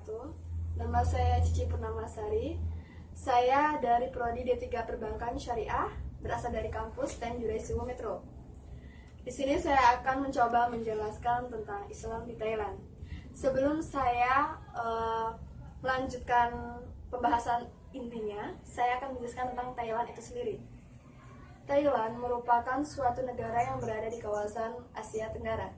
wabarakatuh. Nama saya Cici Purnamasari. Saya dari Prodi D3 Perbankan Syariah, berasal dari kampus Tanjung Sumo Metro. Di sini saya akan mencoba menjelaskan tentang Islam di Thailand. Sebelum saya melanjutkan pembahasan intinya, saya akan menjelaskan tentang Thailand itu sendiri. Thailand merupakan suatu negara yang berada di kawasan Asia Tenggara.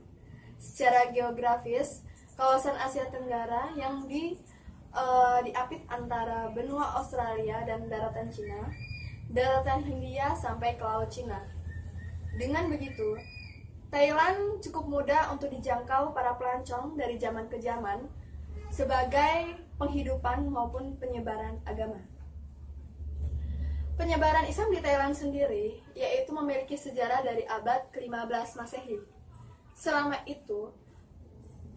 Secara geografis, kawasan Asia Tenggara yang diapit antara benua Australia dan daratan Cina, daratan Hindia sampai ke Laut Cina. Dengan begitu, Thailand cukup mudah untuk dijangkau para pelancong dari zaman ke zaman sebagai penghidupan maupun penyebaran agama. Penyebaran Islam di Thailand sendiri yaitu memiliki sejarah dari abad ke-15 Masehi. Selama itu,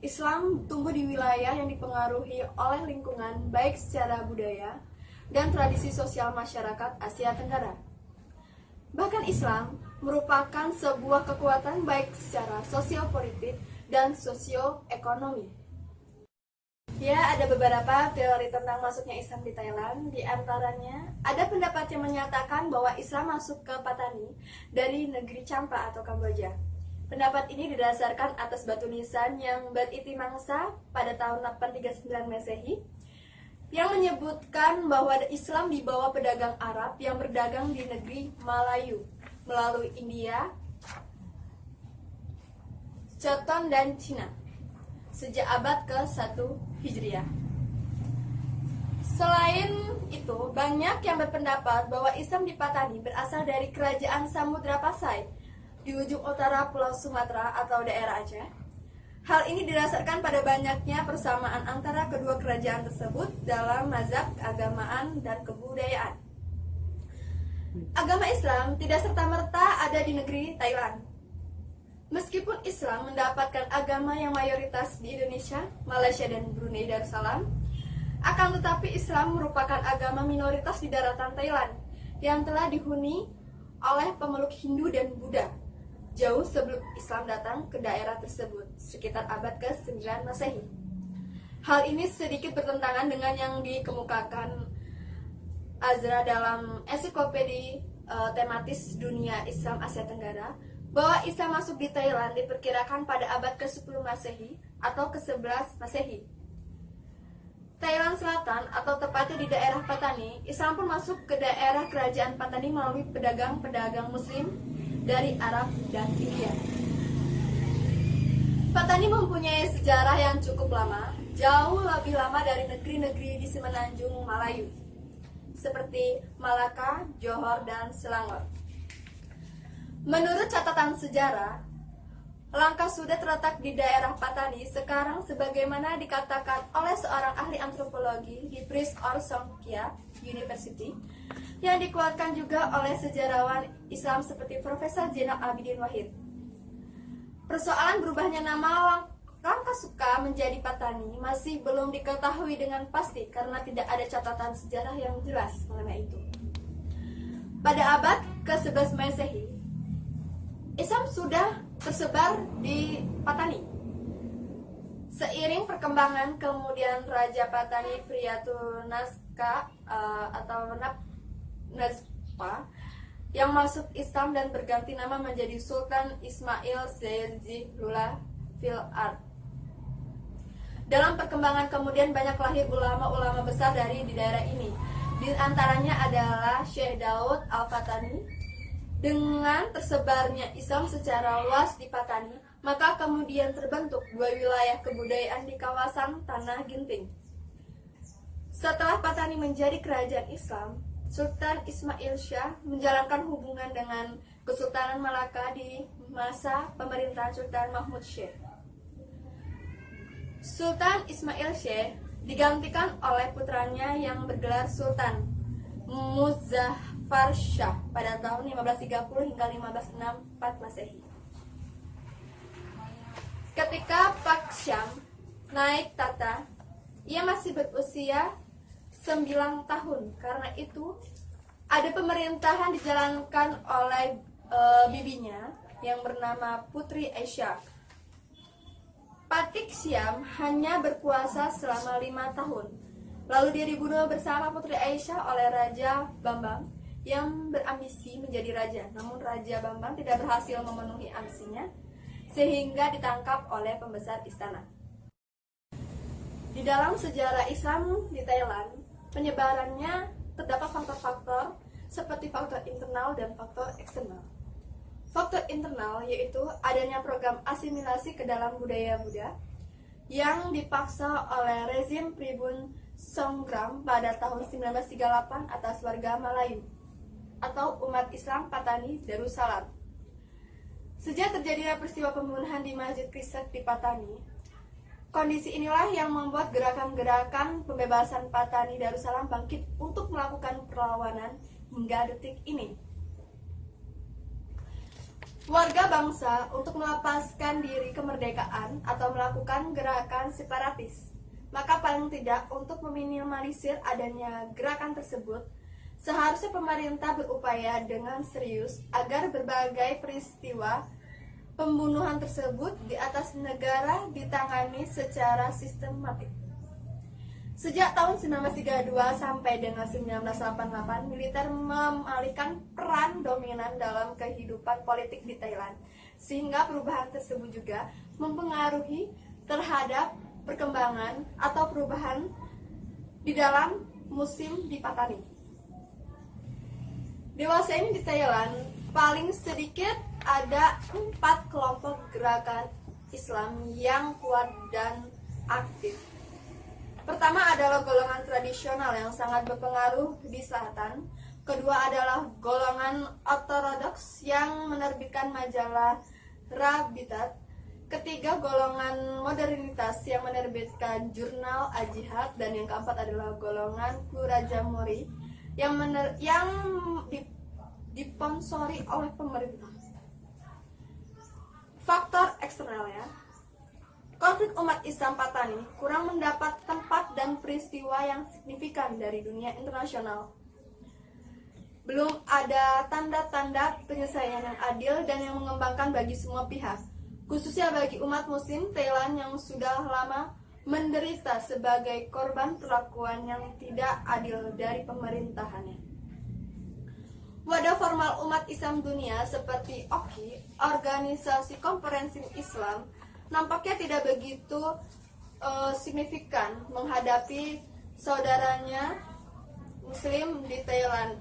Islam tumbuh di wilayah yang dipengaruhi oleh lingkungan baik secara budaya dan tradisi sosial masyarakat Asia Tenggara. Bahkan Islam merupakan sebuah kekuatan baik secara sosial-politik dan sosio-ekonomi. Ya, ada beberapa teori tentang masuknya Islam di Thailand. Di antaranya, ada pendapat yang menyatakan bahwa Islam masuk ke Patani dari negeri Champa atau Kamboja. Pendapat ini didasarkan atas batu nisan yang beriti mangsa pada tahun 839 Masehi yang menyebutkan bahwa Islam dibawa pedagang Arab yang berdagang di negeri Melayu melalui India, Choton, dan Cina sejak abad ke-1 Hijriah. Selain itu, banyak yang berpendapat bahwa Islam di Patani berasal dari kerajaan Samudra Pasai di ujung utara Pulau Sumatera atau daerah Aceh. Hal ini didasarkan pada banyaknya persamaan antara kedua kerajaan tersebut dalam mazhab keagamaan dan kebudayaan. Agama Islam tidak serta-merta ada di negeri Thailand. Meskipun Islam mendapatkan agama yang mayoritas di Indonesia, Malaysia, dan Brunei Darussalam, akan tetapi Islam merupakan agama minoritas di daratan Thailand yang telah dihuni oleh pemeluk Hindu dan Buddha jauh sebelum Islam datang ke daerah tersebut, sekitar abad ke-9 Masehi. Hal ini sedikit bertentangan dengan yang dikemukakan Azra dalam ensiklopedi tematis dunia Islam Asia Tenggara, bahwa Islam masuk di Thailand diperkirakan pada abad ke-10 Masehi atau ke-11 Masehi. Thailand Selatan atau tepatnya di daerah Patani, Islam pun masuk ke daerah kerajaan Patani melalui pedagang-pedagang Muslim dari Arab dan India. Patani mempunyai sejarah yang cukup lama, jauh lebih lama dari negeri-negeri di Semenanjung Malayu, seperti Malaka, Johor, dan Selangor. Menurut catatan sejarah, Langkah sudah terletak di daerah Patani sekarang sebagaimana dikatakan oleh seorang ahli antropologi di Prince of Songkhla University yang dikuatkan juga oleh sejarawan Islam seperti Profesor Zainal Abidin Wahid. Persoalan berubahnya nama Langkasuka menjadi Patani masih belum diketahui dengan pasti karena tidak ada catatan sejarah yang jelas mengenai itu. Pada abad ke-11 Masehi, Islam sudah tersebar di Patani. Seiring perkembangan kemudian Raja Patani Priyatunaska atau Nazpa yang masuk Islam dan berganti nama menjadi Sultan Ismail Zeyzilullah fil Ard. Dalam perkembangan kemudian banyak lahir ulama-ulama besar dari di daerah ini. Di antaranya adalah Syekh Daud Al-Fatani. Dengan tersebarnya Islam secara luas di Patani, maka kemudian terbentuk dua wilayah kebudayaan di kawasan Tanah Ginting. Setelah Patani menjadi kerajaan Islam, Sultan Ismail Shah menjalankan hubungan dengan Kesultanan Malaka di masa pemerintahan Sultan Mahmud Syekh. Sultan Ismail Syekh digantikan oleh putranya yang bergelar Sultan Muzaffar Shah pada tahun 1530 hingga 1564 Masehi. Ketika Pak Syam naik tahta, ia masih berusia 9 tahun. Karena itu, ada pemerintahan dijalankan oleh bibinya yang bernama Putri Aisyah. Patik Siam hanya berkuasa selama 5 tahun. Lalu dia dibunuh bersama Putri Aisyah oleh Raja Bambang yang berambisi menjadi raja. Namun Raja Bambang tidak berhasil memenuhi ambisinya sehingga ditangkap oleh pembesar istana. Di dalam sejarah Islam di Thailand, penyebarannya terdapat faktor-faktor seperti faktor internal dan faktor eksternal. Faktor internal yaitu adanya program asimilasi ke dalam budaya Buddha yang dipaksa oleh rezim Pribun Songgram pada tahun 1938 atas warga Melayu atau umat Islam Patani Darussalam. Sejak terjadinya peristiwa pembunuhan di Masjid Kristen di Patani, kondisi inilah yang membuat gerakan-gerakan pembebasan Patani Darussalam bangkit untuk melakukan perlawanan hingga detik ini. Warga bangsa untuk melepaskan diri kemerdekaan atau melakukan gerakan separatis. Maka paling tidak untuk meminimalisir adanya gerakan tersebut, seharusnya pemerintah berupaya dengan serius agar berbagai peristiwa pembunuhan tersebut di atas negara ditangani secara sistematik. Sejak tahun 1932 sampai dengan 1988, militer mengalihkan peran dominan dalam kehidupan politik di Thailand, sehingga perubahan tersebut juga mempengaruhi terhadap perkembangan atau perubahan di dalam musim di Patani. Dewasa ini di Thailand paling sedikit ada 4 kelompok gerakan Islam yang kuat dan aktif. Pertama adalah golongan tradisional yang sangat berpengaruh di selatan. Kedua adalah golongan ortodoks yang menerbitkan majalah Rabitat. Ketiga, golongan modernitas yang menerbitkan jurnal Al-Jihad. Dan yang keempat adalah golongan Plurajamuri yang disponsori oleh pemerintah. Faktor eksternal ya. Konflik umat Islam Patani kurang mendapat tempat dan peristiwa yang signifikan dari dunia internasional. Belum ada tanda-tanda penyelesaian yang adil dan yang mengembangkan bagi semua pihak, khususnya bagi umat muslim Thailand yang sudah lama menderita sebagai korban perlakuan yang tidak adil dari pemerintahannya. Wadah formal umat Islam dunia seperti OKI, Organisasi Konferensi Islam, nampaknya tidak begitu signifikan menghadapi saudaranya Muslim di Thailand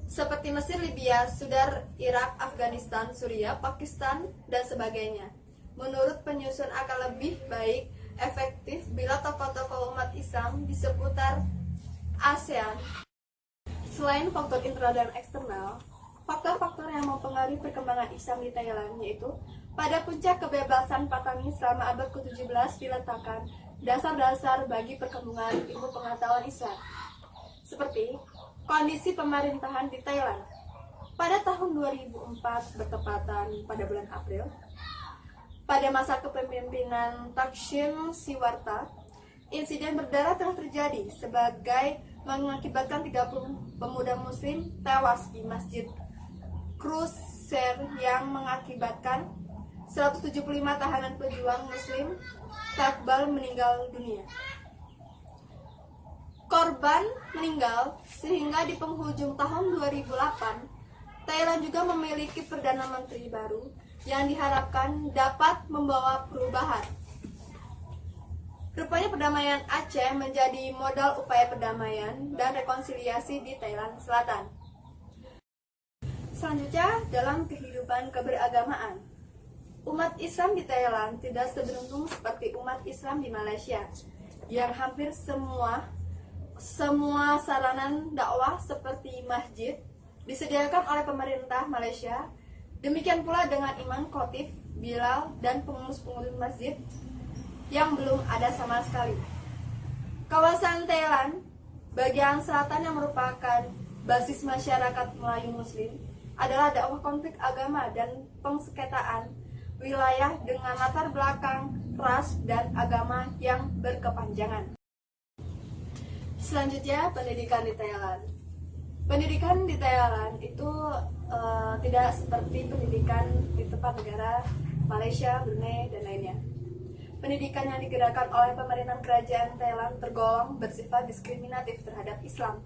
seperti Mesir, Libya, Sudan, Irak, Afghanistan, Suriah, Pakistan, dan sebagainya. Menurut penyusun akan lebih baik efektif bila tokoh-tokoh umat Islam di seputar ASEAN. Selain faktor internal dan eksternal, faktor-faktor yang mempengaruhi perkembangan Islam di Thailand yaitu pada puncak kebebasan Patani selama abad ke-17 diletakkan dasar-dasar bagi perkembangan ilmu pengetahuan Islam, seperti kondisi pemerintahan di Thailand. Pada tahun 2004 bertepatan pada bulan April, pada masa kepemimpinan Thaksin Shinawatra, insiden berdarah telah terjadi sebagai mengakibatkan 30 pemuda muslim tewas di Masjid Kruser yang mengakibatkan 175 tahanan pejuang muslim Takbal meninggal dunia. Korban meninggal sehingga di penghujung tahun 2008 Thailand juga memiliki Perdana Menteri baru yang diharapkan dapat membawa perubahan. Rupanya perdamaian Aceh menjadi modal upaya perdamaian dan rekonsiliasi di Thailand Selatan. Selanjutnya, dalam kehidupan keberagamaan, umat Islam di Thailand tidak seberuntung seperti umat Islam di Malaysia, yang hampir semua sarana dakwah seperti masjid disediakan oleh pemerintah Malaysia. Demikian pula dengan imam, khotib, bilal, dan pengurus-pengurus masjid yang belum ada sama sekali. Kawasan Thailand, bagian selatan yang merupakan basis masyarakat Melayu Muslim, adalah dakwah konflik agama dan pengsengketaan wilayah dengan latar belakang ras dan agama yang berkepanjangan. Selanjutnya, pendidikan di Thailand. Pendidikan di Thailand itu tidak seperti pendidikan di tempat negara Malaysia, Brunei, dan lainnya. Pendidikan yang digerakkan oleh pemerintahan kerajaan Thailand tergolong bersifat diskriminatif terhadap Islam.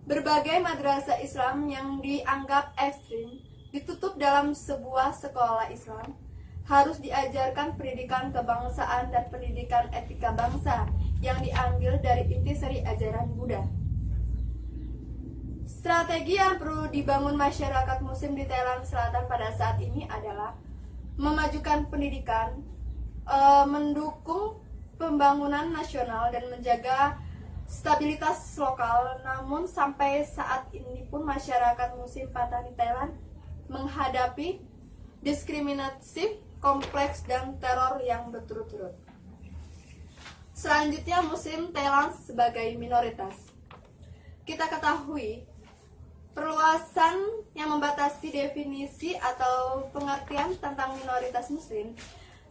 Berbagai madrasah Islam yang dianggap ekstrim ditutup dalam sebuah sekolah Islam. Harus diajarkan pendidikan kebangsaan dan pendidikan etika bangsa yang diambil dari intisari ajaran Buddha. Strategi yang perlu dibangun masyarakat Muslim di Thailand Selatan pada saat ini adalah memajukan pendidikan, mendukung pembangunan nasional dan menjaga stabilitas lokal. Namun sampai saat ini pun masyarakat Muslim Patani Thailand menghadapi diskriminasi kompleks dan teror yang berturut-turut. Selanjutnya, Muslim Thailand sebagai minoritas. Kita ketahui perluasan yang membatasi definisi atau pengertian tentang minoritas Muslim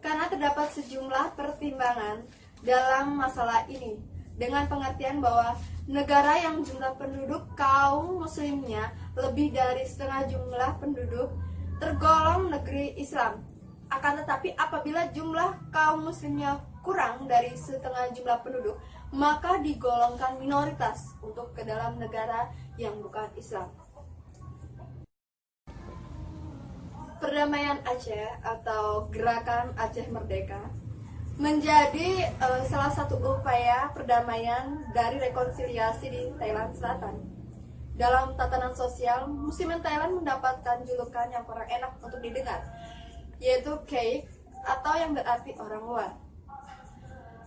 karena terdapat sejumlah pertimbangan dalam masalah ini, dengan pengertian bahwa negara yang jumlah penduduk kaum muslimnya lebih dari setengah jumlah penduduk tergolong negeri Islam. Akan tetapi apabila jumlah kaum muslimnya kurang dari setengah jumlah penduduk, maka digolongkan minoritas untuk ke dalam negara yang bukan Islam. Perdamaian Aceh atau Gerakan Aceh Merdeka menjadi salah satu upaya perdamaian dari rekonsiliasi di Thailand Selatan. Dalam tatanan sosial, Muslimin Thailand mendapatkan julukan yang kurang enak untuk didengar, yaitu Kei atau yang berarti orang luar.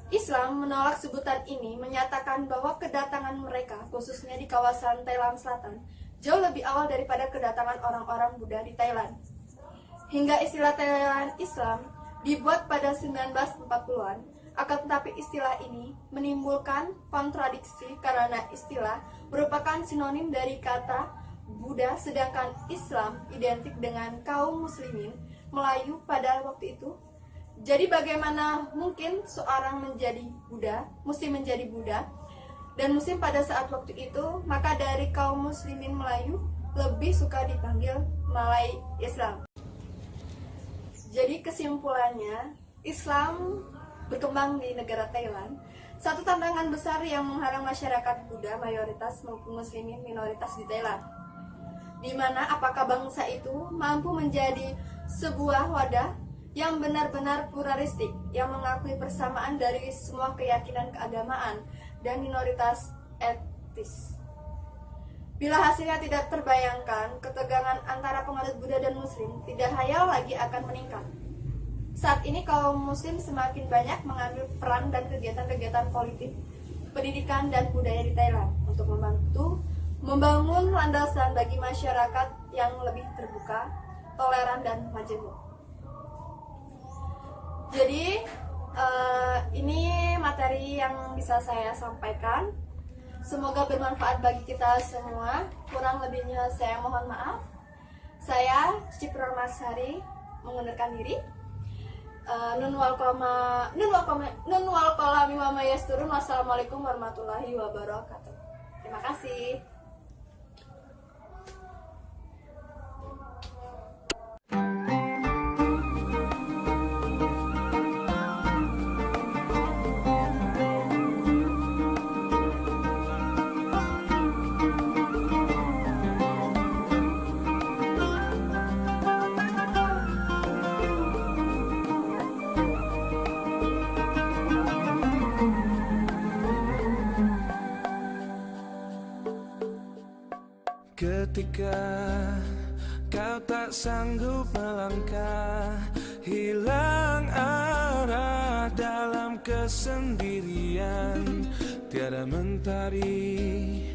Islam menolak sebutan ini, menyatakan bahwa kedatangan mereka, khususnya di kawasan Thailand Selatan, jauh lebih awal daripada kedatangan orang-orang Buddha di Thailand. Hingga istilah Thailand Islam dibuat pada 1940-an, akan tetapi istilah ini menimbulkan kontradiksi karena istilah merupakan sinonim dari kata Buddha, sedangkan Islam identik dengan kaum muslimin Melayu pada waktu itu. Jadi bagaimana mungkin seorang menjadi Buddha, muslim menjadi Buddha, dan muslim pada saat waktu itu? Maka dari kaum muslimin Melayu lebih suka dipanggil Malay Islam. Jadi kesimpulannya, Islam berkembang di negara Thailand. Satu tantangan besar yang menghalang masyarakat Buddha mayoritas maupun muslimin minoritas di Thailand, di mana apakah bangsa itu mampu menjadi sebuah wadah yang benar-benar pluralistik, yang mengakui persamaan dari semua keyakinan keagamaan dan minoritas etis. Bila hasilnya tidak terbayangkan, ketegangan antara penganut Buddha dan Muslim tidak hayal lagi akan meningkat. Saat ini kaum Muslim semakin banyak mengambil peran dan kegiatan-kegiatan politik, pendidikan, dan budaya di Thailand untuk membantu membangun landasan bagi masyarakat yang lebih terbuka, toleran, dan majemuk. Jadi ini materi yang bisa saya sampaikan. Semoga bermanfaat bagi kita semua. Kurang lebihnya saya mohon maaf. Saya Cici Purmasari mengundurkan diri. Nun wal qalami wa ma yasturun. Wassalamualaikum warahmatullahi wabarakatuh. Terima kasih. Ketika kau tak sanggup melangkah, hilang arah dalam kesendirian, tiada mentari